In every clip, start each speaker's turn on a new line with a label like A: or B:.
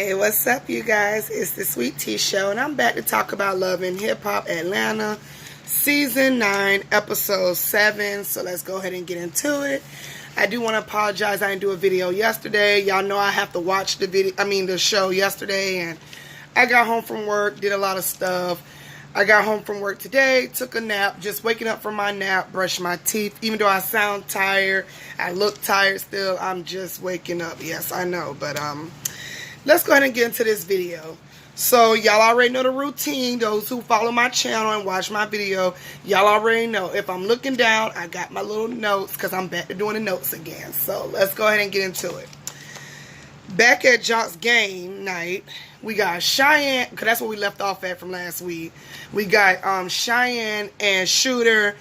A: Hey, what's up, you guys? It's the Sweet Tea Show, and I'm back to talk about Love and Hip Hop Atlanta, Season 9, Episode 7. So let's go ahead and get into it. I do want to apologize. I didn't do a video yesterday. Y'all know I have to watch the show yesterday, and I got home from work, did a lot of stuff. I got home from work today, took a nap, just waking up from my nap, brushed my teeth. Even though I sound tired, I look tired still, I'm just waking up. Yes, I know, but let's go ahead and get into this video. So y'all already know the routine. Those who follow my channel and watch my video, y'all already know. If I'm looking down, I got my little notes because I'm back to doing the notes again. So let's go ahead and get into it. Back at Jock's game night, we got Cheyenne, because that's where we left off at from last week. We got Cheyenne and Shooter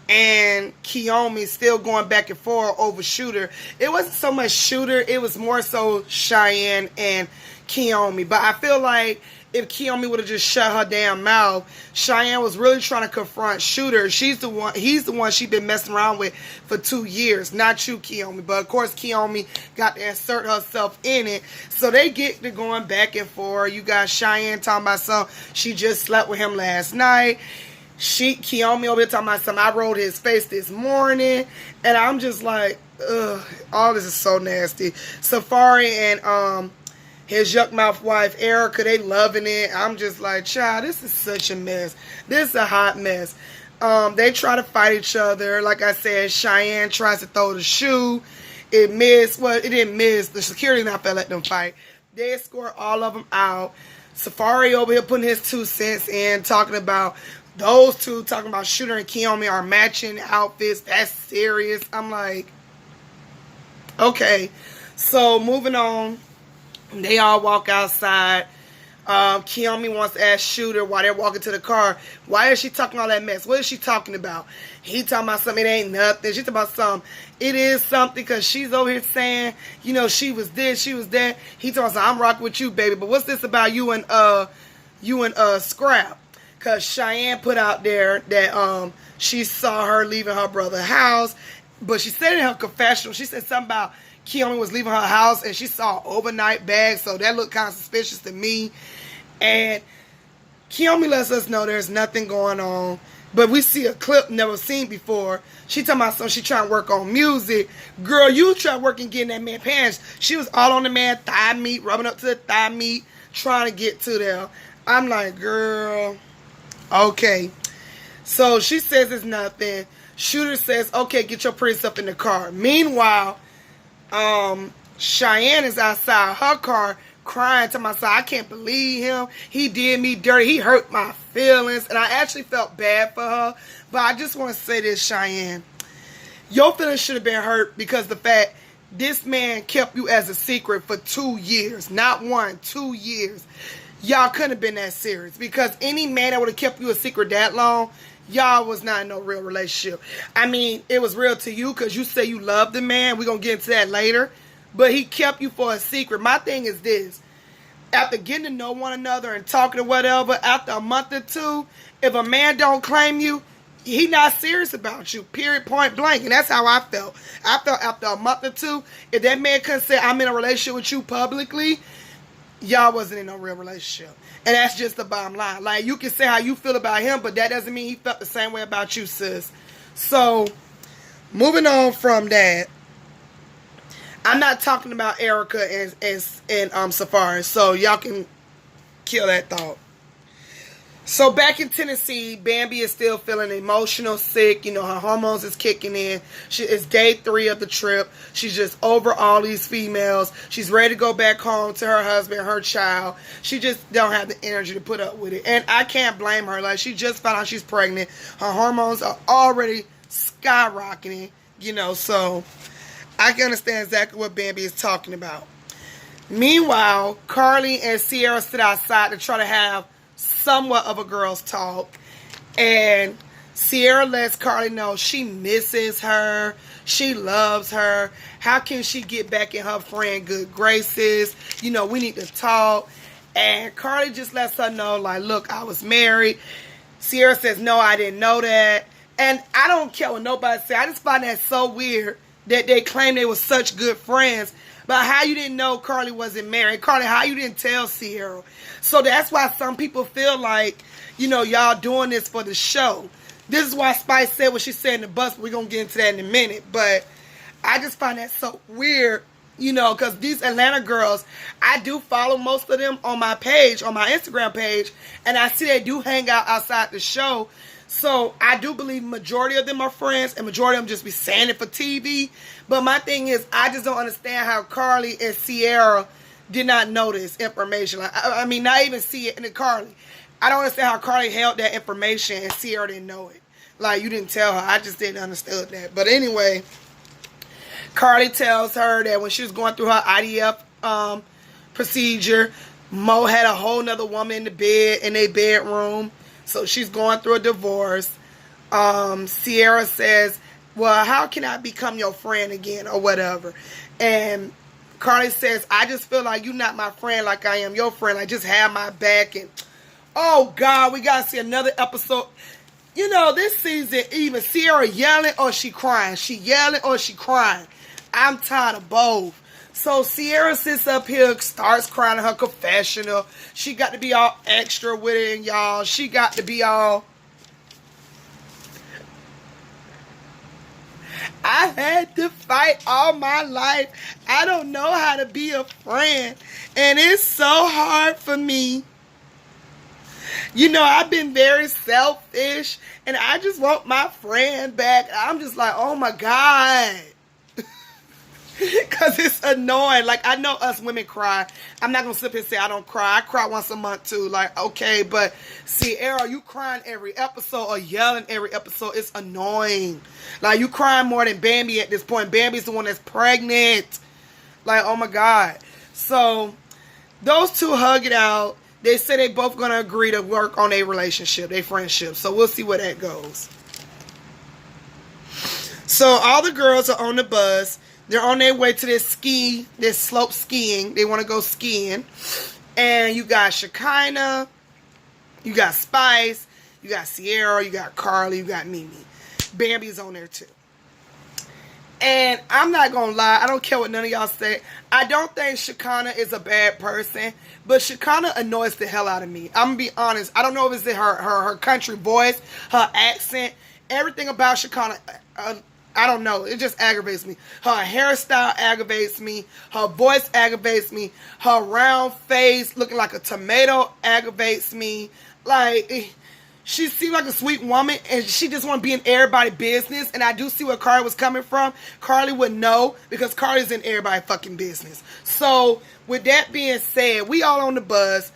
A: and Kiyomi still going back and forth over Shooter. It wasn't so much Shooter, it was more so Cheyenne and Kiyomi. But I feel like if Kiyomi would have just shut her damn mouth, Cheyenne was really trying to confront Shooter. He's the one she's been messing around with for 2 years. Not you, Kiyomi. But of course, Kiyomi got to insert herself in it. So they get to going back and forth. You got Cheyenne talking about something. She just slept with him last night. Kiyomi over here talking about something. I rolled his face this morning. And I'm just like, ugh, all this is so nasty. Safari and his yuck mouth wife Erica, they loving it. I'm just like, child, this is such a mess. This is a hot mess. They try to fight each other. Like I said, Cheyenne tries to throw the shoe. It missed. Well, it didn't miss. The security not let them fight. They escort all of them out. Safari over here putting his 2 cents in, talking about those two, talking about Shooter and Kiyomi are matching outfits. That's serious. I'm like, okay. So moving on. They all walk outside. Kiyomi wants to ask Shooter while they're walking to the car, why is she talking all that mess? What is she talking about? He talking about something, it ain't nothing. She talking about something, it is something, because she's over here saying, you know, she was this, she was that. He talking about, I'm rocking with you, baby, but what's this about you and Scrap? Because Cheyenne put out there that she saw her leaving her brother's house, but she said in her confessional, she said something about Kiyomi was leaving her house and she saw an overnight bag, so that looked kind of suspicious to me. And Kiyomi lets us know there's nothing going on, but we see a clip never seen before. She talking about something, she trying to work on music. Girl, you try working getting that man pants. She was all on the man thigh meat, rubbing up to the thigh meat, trying to get to there. I'm like, girl, okay. So she says it's nothing. Shooter says, okay, get your pretty stuff in the car. Meanwhile, Cheyenne is outside her car crying to myself, I can't believe him. He did me dirty. He hurt my feelings. And I actually felt bad for her. But I just want to say this, Cheyenne. Your feelings should have been hurt because the fact this man kept you as a secret for 2 years. Not 1, 2 years. Y'all couldn't have been that serious. Because any man that would have kept you a secret that long, y'all was not in no real relationship. I mean, it was real to you because you say you love the man. We're going to get into that later. But he kept you for a secret. My thing is this. After getting to know one another and talking or whatever, after a month or 2, if a man don't claim you, he not serious about you. Period, point blank. And that's how I felt. I felt after a month or 2, if that man couldn't say, I'm in a relationship with you publicly, y'all wasn't in no real relationship. And that's just the bottom line. Like, you can say how you feel about him, but that doesn't mean he felt the same way about you, sis. So, moving on from that, I'm not talking about Erica and Safari, so y'all can kill that thought. So back in Tennessee, Bambi is still feeling emotional, sick. You know, her hormones is kicking in. It's day 3 of the trip. She's just over all these females. She's ready to go back home to her husband, her child. She just don't have the energy to put up with it. And I can't blame her. Like, she just found out she's pregnant. Her hormones are already skyrocketing, you know, so I can understand exactly what Bambi is talking about. Meanwhile, Carly and Sierra sit outside to try to have somewhat of a girl's talk, and Sierra lets Carly know she misses her, she loves her. How can she get back in her friend good graces? You know, we need to talk. And Carly just lets her know, like, look, I was married. Sierra says, no, I didn't know that. And I don't care what nobody says. I just find that so weird that they claim they were such good friends. But how you didn't know Carly wasn't married? Carly, how you didn't tell Sierra? So that's why some people feel like, y'all doing this for the show. This is why Spice said what she said in the bus. We're going to get into that in a minute. But I just find that so weird, because these Atlanta girls, I do follow most of them on my page, on my Instagram page, and I see they do hang out outside the show. So I do believe majority of them are friends, and majority of them just be saying it for TV. But my thing is, I just don't understand how Carly and Sierra did not know this information. Like, I mean, not even see it in the Carly. I don't understand how Carly held that information and Sierra didn't know it. Like, you didn't tell her. I just didn't understand that. But anyway, Carly tells her that when she was going through her IVF procedure, Mo had a whole nother woman in the bed, in their bedroom. So she's going through a divorce. Sierra says, well, how can I become your friend again or whatever? And Carly says, I just feel like you're not my friend like I am your friend. Like, just have my back. And, oh, God, we got to see another episode. This season, even Sierra yelling or she crying. She yelling or she crying. I'm tired of both. So Sierra sits up here, starts crying in her confessional. She got to be all extra with it, and y'all, she got to be all... I had to fight all my life. I don't know how to be a friend. And it's so hard for me. I've been very selfish, and I just want my friend back. I'm just like, oh my God. Because it's annoying. Like, I know us women cry. I'm not going to sit here and say I don't cry. I cry once a month too. Like, okay, but Sierra, you crying every episode or yelling every episode. It's annoying. Like, you crying more than Bambi at this point. Bambi's the one that's pregnant. Like, oh my God. So, those two hug it out. They say they both going to agree to work on their relationship, their friendship. So, we'll see where that goes. So, all the girls are on the bus. They're on their way to this slope skiing. They want to go skiing. And you got Shekinah, you got Spice, you got Sierra, you got Carly, you got Mimi. Bambi's on there too. And I'm not going to lie, I don't care what none of y'all say. I don't think Shekinah is a bad person, but Shekinah annoys the hell out of me. I'm going to be honest. I don't know if it's her country voice, her accent, everything about Shekinah. I don't know. It just aggravates me. Her hairstyle aggravates me. Her voice aggravates me. Her round face looking like a tomato aggravates me. Like, she seems like a sweet woman, and she just want to be in everybody's business. And I do see where Carly was coming from. Carly would know, because Carly's in everybody's fucking business. So, with that being said, we all on the bus.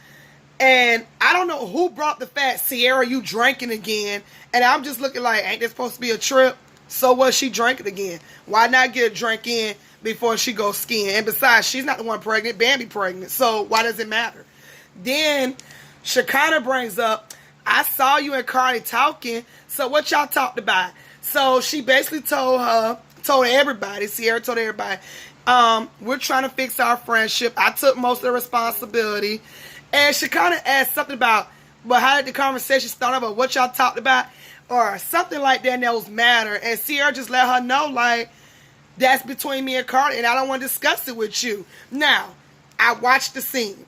A: And I don't know who brought the fact, Sierra, you drinking again. And I'm just looking like, ain't this supposed to be a trip? So was she drinking again? Why not get a drink in before she goes skiing? And besides, she's not the one pregnant. Bambi pregnant. So why does it matter? Then Shekinah brings up, I saw you and Carly talking. So what y'all talked about? So she basically told everybody, Sierra told everybody, we're trying to fix our friendship. I took most of the responsibility. And Shekinah asked something about, well, how did the conversation start about what y'all talked about? Or something like that, and that was matter. And Sierra just let her know, like, that's between me and Carly, and I don't want to discuss it with you. Now, I watched the scene.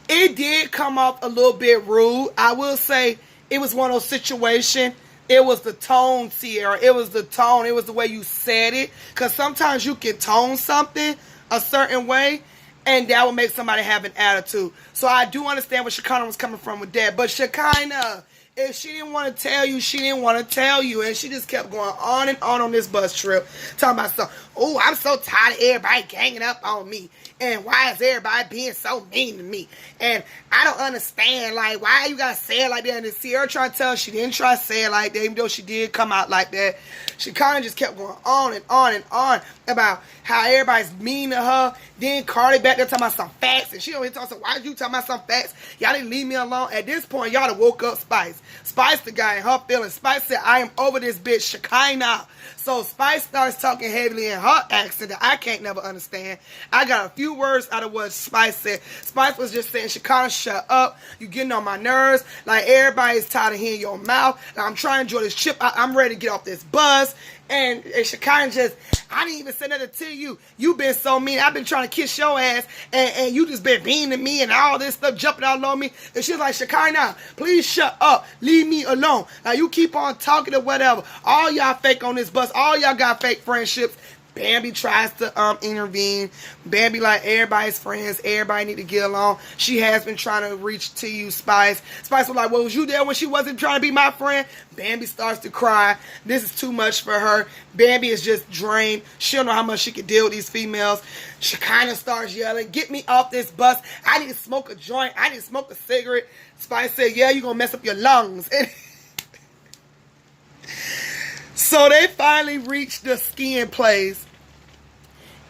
A: It did come off a little bit rude. I will say it was one of those situations. It was the tone, Sierra. It was the tone. It was the way you said it. Because sometimes you can tone something a certain way, and that will make somebody have an attitude. So I do understand where Shekinah was coming from with that. But Shekinah, if she didn't want to tell you, she didn't want to tell you. And she just kept going on and on this bus trip. Talking about stuff. Oh, I'm so tired of everybody ganging up on me. And why is everybody being so mean to me? And I don't understand. Like, why you got to say it like that? And Sierra tried to tell her she didn't try to say it like that. Even though she did come out like that. She kind of just kept going on and on and on about how everybody's mean to her. Then Carly back there talking about some facts. And she over here talking, why you talking about some facts? Y'all didn't leave me alone. At this point, y'all done woke up Spice. Spice the guy in her feelings. Spice said, I am over this bitch, Shekinah. So Spice starts talking heavily in her accent that I can't never understand. I got a few few words out of what Spice said. Spice was just saying, Shekinah, shut up. You getting on my nerves. Like, everybody's tired of hearing your mouth. Like, I'm trying to enjoy this trip. I'm ready to get off this bus. And Shekinah just, I didn't even say nothing to you. You been so mean. I've been trying to kiss your ass. And you just been mean to me and all this stuff jumping all on me. And she's like, Shekinah, please shut up. Leave me alone. Now, you keep on talking or whatever. All y'all fake on this bus. All y'all got fake friendships. Bambi tries to intervene. Bambi like, everybody's friends. Everybody need to get along. She has been trying to reach to you, Spice. Spice was like, well, was you there when she wasn't trying to be my friend? Bambi starts to cry. This is too much for her. Bambi is just drained. She don't know how much she can deal with these females. Shekinah starts yelling, get me off this bus. I need to smoke a joint. I need to smoke a cigarette. Spice said, yeah, you're going to mess up your lungs. So they finally reached the skiing place.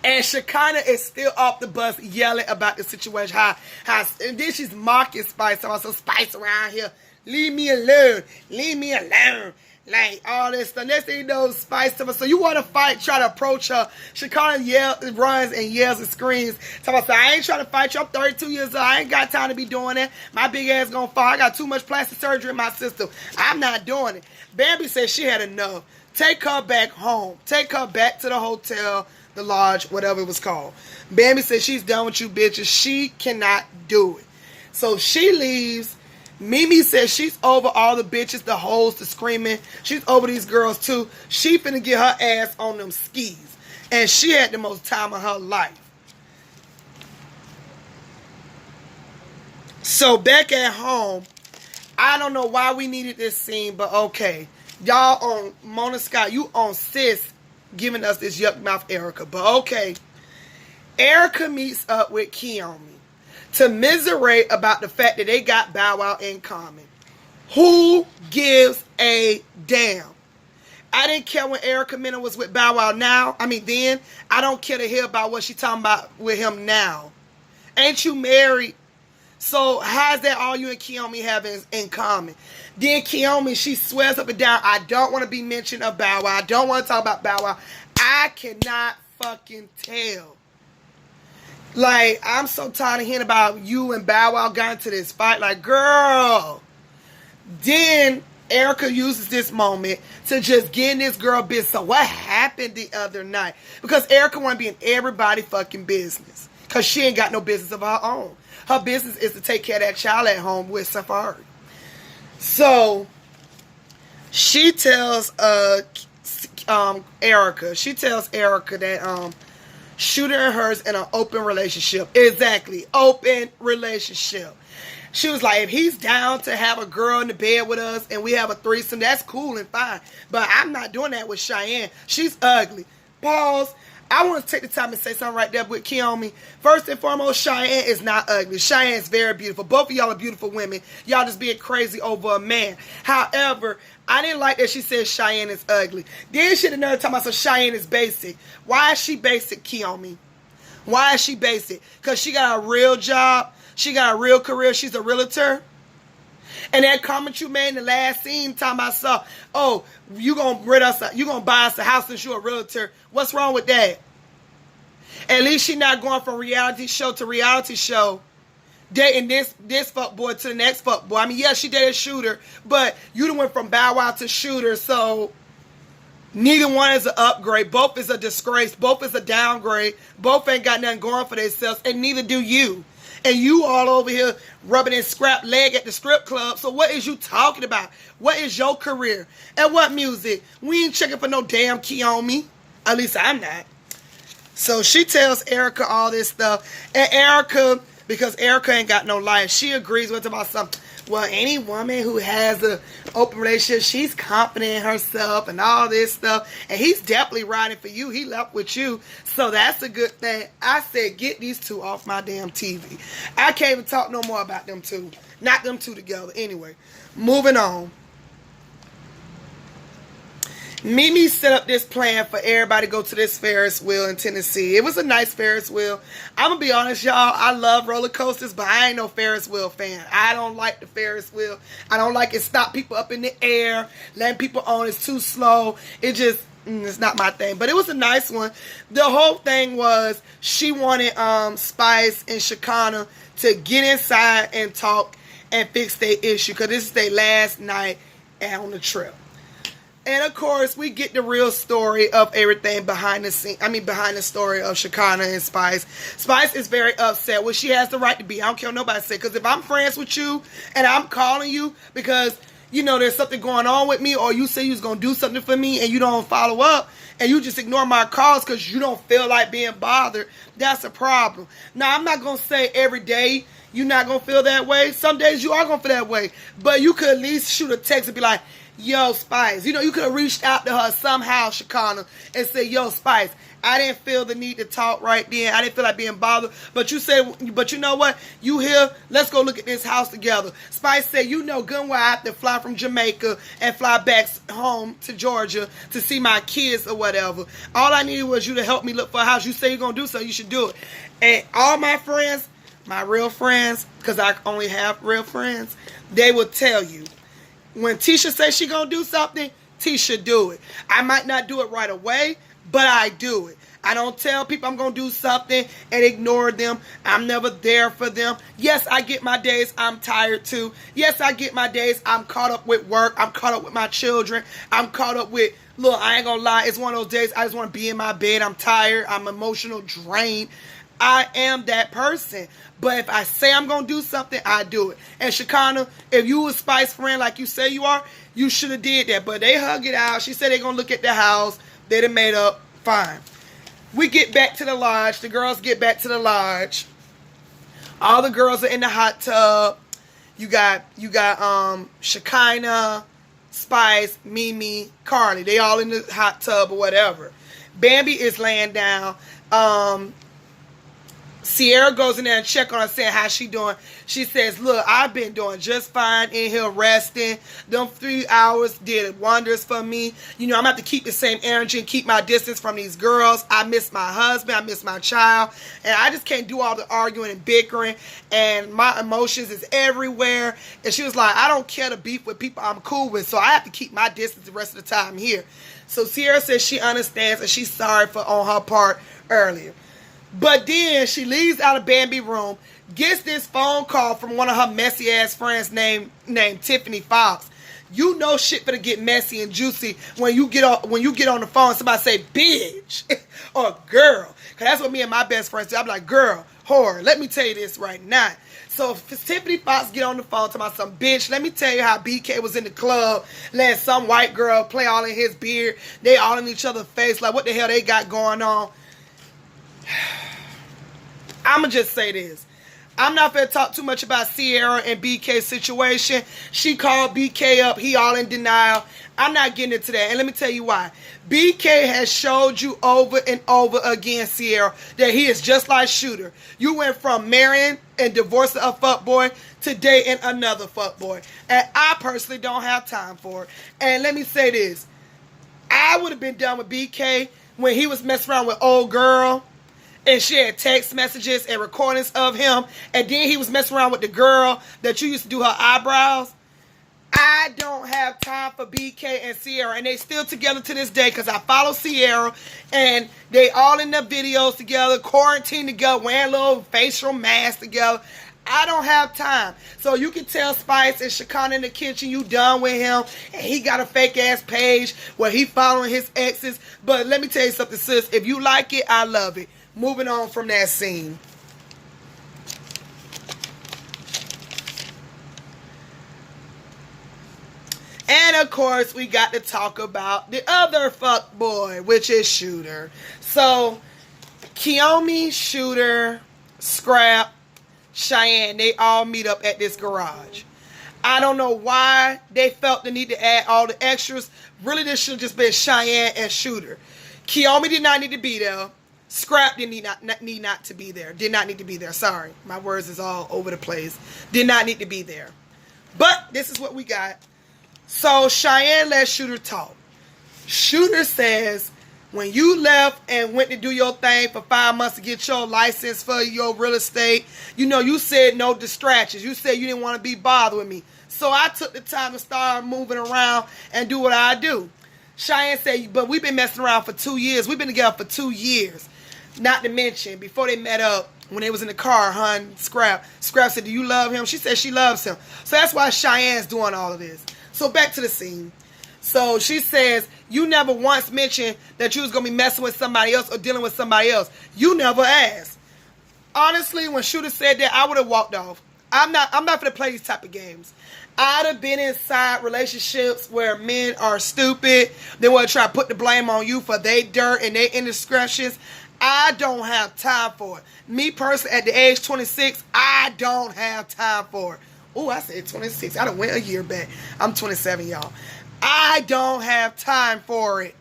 A: And Shekinah is still off the bus yelling about the situation. And then she's mocking Spice. So Spice around here, leave me alone. Leave me alone. Like, all this stuff. Next thing you know, Spice to her. So you want to fight, try to approach her. Shekinah runs and yells and screams. So I ain't trying to fight you. I'm 32 years old. I ain't got time to be doing that. My big ass gonna fall. I got too much plastic surgery in my system. I'm not doing it. Bambi said she had enough. Take her back home. Take her back to the hotel, the lodge, whatever it was called. Bambi said she's done with you bitches. She cannot do it. So she leaves. Mimi says she's over all the bitches, the hoes, the screaming. She's over these girls too. She finna get her ass on them skis. And she had the most time of her life. So back at home, I don't know why we needed this scene, but okay. Y'all on Mona Scott, you on sis giving us this yuck mouth Erica. But okay. Erica meets up with Kiyomi to miserate about the fact that they got Bow Wow in common. Who gives a damn? I didn't care when Erica Mena was with Bow Wow now. Then. I don't care to hear about what she talking about with him now. Ain't you married? So how's that all you and Kiyomi have in common? Then Kiyomi, she swears up and down, I don't want to be mentioned of Bow Wow. I don't want to talk about Bow Wow. I cannot fucking tell. Like, I'm so tired of hearing about you and Bow Wow got into this fight. Like, girl. Then Erica uses this moment to just get in this girl business. So what happened the other night? Because Erica want to be in everybody's fucking business. Because she ain't got no business of her own. Her business is to take care of that child at home with Safari. So, she tells Erica. She tells Erica that Shooter and hers in an open relationship. Exactly. Open relationship. She was like, if he's down to have a girl in the bed with us and we have a threesome, that's cool and fine. But I'm not doing that with Cheyenne. She's ugly. Pause. I want to take the time and say something right there with Kiyomi. First and foremost, Cheyenne is not ugly. Cheyenne is very beautiful. Both of y'all are beautiful women. Y'all just being crazy over a man. However, I didn't like that she said Cheyenne is ugly. Then she another time I said Cheyenne is basic. Why is she basic, Kiyomi? Why is she basic? Because she got a real job. She got a real career. She's a realtor. And that comment you made in the last scene, time I saw, oh, you gonna buy us a house since you're a realtor. What's wrong with that? At least she not going from reality show to reality show, dating this fuckboy to the next fuckboy. Yeah, she dated Shooter, but you done went from Bow Wow to Shooter, so neither one is an upgrade. Both is a disgrace. Both is a downgrade. Both ain't got nothing going for themselves, and neither do you. And you all over here rubbing his scrap leg at the strip club. So what is you talking about? What is your career? And what music? We ain't checking for no damn Kiyomi. At least I'm not. So she tells Erica all this stuff. And Erica, because Erica ain't got no life, she agrees with about something. Well, any woman who has an open relationship, she's confident in herself and all this stuff. And he's definitely riding for you. He left with you. So that's a good thing. I said, get these two off my damn TV. I can't even talk no more about them two. Not them two together. Anyway, moving on. Mimi set up this plan for everybody to go to this Ferris wheel in Tennessee. It was a nice Ferris wheel. I'm going to be honest, y'all. I love roller coasters, but I ain't no Ferris wheel fan. I don't like the Ferris wheel. I don't like it stop people up in the air. Letting people on is too slow. It just, it's not my thing. But it was a nice one. The whole thing was she wanted Spice and Shekinah to get inside and talk and fix their issue, because this is their last night on the trip. And of course, we get the real story of everything behind the scene. Behind the story of Shekinah and Spice. Spice is very upset, which she has the right to be. I don't care what nobody says. Because if I'm friends with you and I'm calling you because, you know, there's something going on with me, or you say you was going to do something for me and you don't follow up, and you just ignore my calls because you don't feel like being bothered, that's a problem. Now, I'm not going to say every day you're not going to feel that way. Some days you are going to feel that way. But you could at least shoot a text and be like, yo, Spice. You know, you could have reached out to her somehow, Shekinah, and say, yo, Spice, I didn't feel the need to talk right then. I didn't feel like being bothered. But you said, but you know what? You here, let's go look at this house together. Spice said, you know good and well I have to fly from Jamaica and fly back home to Georgia to see my kids or whatever. All I needed was you to help me look for a house. You say you're going to do so, you should do it. And all my friends, my real friends, because I only have real friends, they will tell you, when Tisha says she gonna do something, Tisha do it. I might not do it right away, but I do it. I don't tell people I'm gonna do something and ignore them. I'm never there for them. Yes, I get my days I'm tired too. Yes, I get my days I'm caught up with work. I'm caught up with my children. I'm caught up with, look, I ain't gonna lie, it's one of those days I just want to be in my bed. I'm tired. I'm emotional drained. I am that person. But if I say I'm going to do something, I do it. And Shekinah, if you a Spice friend like you say you are, you should have did that. But they hug it out. She said they're going to look at the house. They done made up. Fine. We get back to the lodge. The girls get back to the lodge. All the girls are in the hot tub. You got Shekinah, Spice, Mimi, Carly. They all in the hot tub or whatever. Bambi is laying down. Sierra goes in there and check on her, saying how she doing. She says, look, I've been doing just fine in here resting. Them 3 hours did wonders for me. You know, I'm going to have to keep the same energy and keep my distance from these girls. I miss my husband. I miss my child. And I just can't do all the arguing and bickering. And my emotions is everywhere. And she was like, I don't care to beef with people I'm cool with. So I have to keep my distance the rest of the time here. So Sierra says she understands and she's sorry for on her part earlier. But then she leaves out of Bambi room, gets this phone call from one of her messy ass friends named Tiffany Fox. You know shit better get messy and juicy when you get on the phone and somebody say bitch or girl. Cause that's what me and my best friends do. I'm like, girl, whore, let me tell you this right now. So if Tiffany Fox get on the phone talking about some bitch, let me tell you how BK was in the club, letting some white girl play all in his beard. They all in each other's face, like what the hell they got going on. I'ma just say this. I'm not going to talk too much about Sierra and BK's situation. She called BK up. He all in denial. I'm not getting into that. And let me tell you why. BK has showed you over and over again, Sierra, that he is just like Shooter. You went from marrying and divorcing a fuckboy to dating another fuckboy. And I personally don't have time for it. And let me say this. I would have been done with BK when he was messing around with old girl. And she had text messages and recordings of him. And then he was messing around with the girl that you used to do her eyebrows. I don't have time for BK and Sierra. And they still together to this day because I follow Sierra. And they all in the videos together, quarantined together, wearing little facial masks together. I don't have time. So you can tell Spice and Shekinah in the kitchen you done with him. And he got a fake ass page where he following his exes. But let me tell you something, sis. If you like it, I love it. Moving on from that scene. And of course, we got to talk about the other fuckboy, which is Shooter. So, Kiyomi, Shooter, Scrap, Cheyenne, they all meet up at this garage. I don't know why they felt the need to add all the extras. Really, this should have just been Cheyenne and Shooter. Kiyomi did not need to be there. Scrap did not to be there. Did not need to be there. Sorry. My words is all over the place. Did not need to be there. But this is what we got. So Cheyenne let Shooter talk. Shooter says, when you left and went to do your thing for 5 months to get your license for your real estate, you know, you said no distractions. You said you didn't want to be bothered with me. So I took the time to start moving around and do what I do. Cheyenne said, but we've been messing around for 2 years. We've been together for 2 years. Not to mention, before they met up, when they was in the car, Scrap said, do you love him? She said she loves him. So that's why Cheyenne's doing all of this. So back to the scene. So she says, you never once mentioned that you was going to be messing with somebody else or dealing with somebody else. You never asked. Honestly, when Shooter said that, I would have walked off. I'm not going to play these type of games. I'd have been inside relationships where men are stupid. They want to try to put the blame on you for their dirt and their indiscretions. I don't have time for it. Me personally, at the age 26, I don't have time for it. Oh, I said 26. I done went a year back. I'm 27, y'all. I don't have time for it.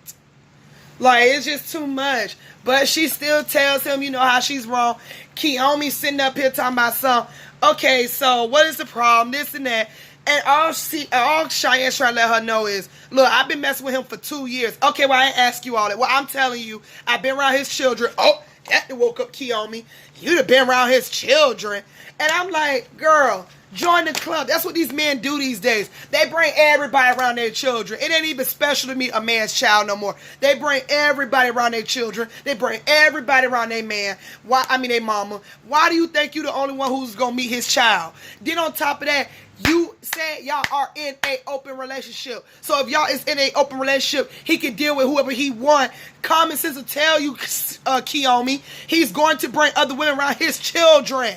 A: Like, it's just too much. But she still tells him, you know, how she's wrong. Kiyomi sitting up here talking about something. Okay, so what is the problem? This and that. And all Cheyenne's trying to let her know is, look, I've been messing with him for 2 years. Okay, well, I ain't ask you all that. Well, I'm telling you, I've been around his children. Oh, that woke up Kiyomi. You'd have been around his children. And I'm like, girl, join the club. That's what these men do these days. They bring everybody around their children. It ain't even special to meet a man's child no more. They bring everybody around their children. They bring everybody around their man. Their mama. Why do you think you the only one who's going to meet his child? Then on top of that, you said y'all are in a open relationship. So if y'all is in a open relationship, he can deal with whoever he want. Common sense will tell you, Kiyomi, he's going to bring other women around his children.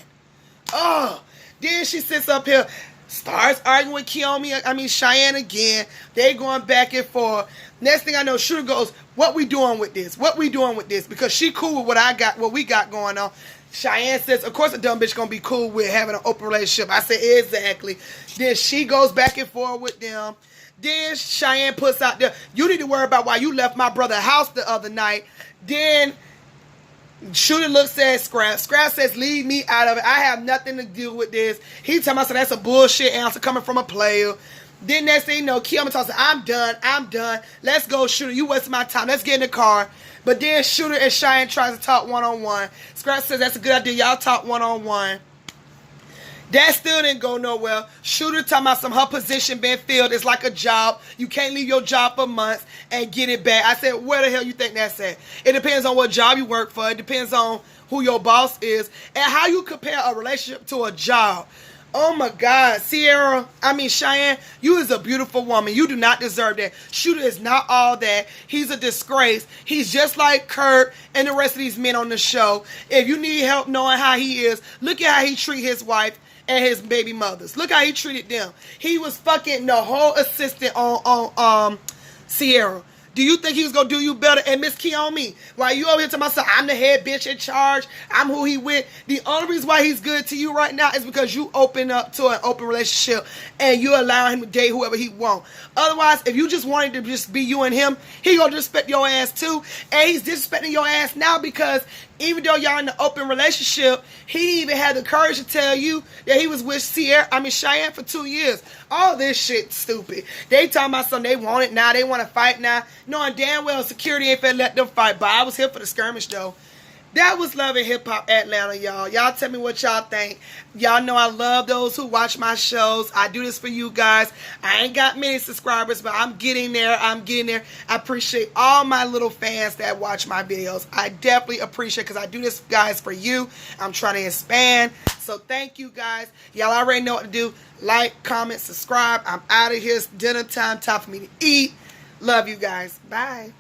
A: Then she sits up here, starts arguing with Cheyenne again. They going back and forth. Next thing I know, Shooter goes, what we doing with this? What we doing with this? Because she cool with what we got going on. Cheyenne says, of course a dumb bitch gonna be cool with having an open relationship. I said, exactly. Then she goes back and forth with them. Then Cheyenne puts out there, you need to worry about why you left my brother's house the other night. Then Shooter looks at Scrap. Scrap says, leave me out of it. I have nothing to do with this. He telling me, so that's a bullshit answer coming from a player. Then next thing you know, Kiyomi talks, I'm done. Let's go, Shooter. You wasting my time. Let's get in the car. But then Shooter and Cheyenne tries to talk one-on-one. Scrap says, that's a good idea. Y'all talk one-on-one. That still didn't go nowhere. Shooter talking about her position being filled. It's like a job. You can't leave your job for months and get it back. I said, where the hell you think that's at? It depends on what job you work for. It depends on who your boss is and how you compare a relationship to a job. Oh my God, Cheyenne, you is a beautiful woman. You do not deserve that. Shooter is not all that. He's a disgrace. He's just like Kurt and the rest of these men on the show. If you need help knowing how he is, look at how he treat his wife and his baby mothers. Look how he treated them. He was fucking the whole assistant on Sierra. Do you think he was going to do you better? And Miss Kiyomi, why you over here telling myself, I'm the head bitch in charge, I'm who he with. The only reason why he's good to you right now is because you open up to an open relationship and you allow him to date whoever he want. Otherwise, if you just wanted to just be you and him, he going to disrespect your ass too. And he's disrespecting your ass now because even though y'all in an open relationship, he even had the courage to tell you that he was with Cheyenne for 2 years. All this shit stupid. They talking about something, they want it now, they want to fight now. Knowing damn well security ain't finna let them fight, but I was here for the skirmish though. That was Love and Hip Hop Atlanta, y'all. Y'all tell me what y'all think. Y'all know I love those who watch my shows. I do this for you guys. I ain't got many subscribers, but I'm getting there. I appreciate all my little fans that watch my videos. I definitely appreciate it because I do this, guys, for you. I'm trying to expand. So thank you, guys. Y'all already know what to do. Like, comment, subscribe. I'm out of here. It's dinner time. Time for me to eat. Love you guys. Bye.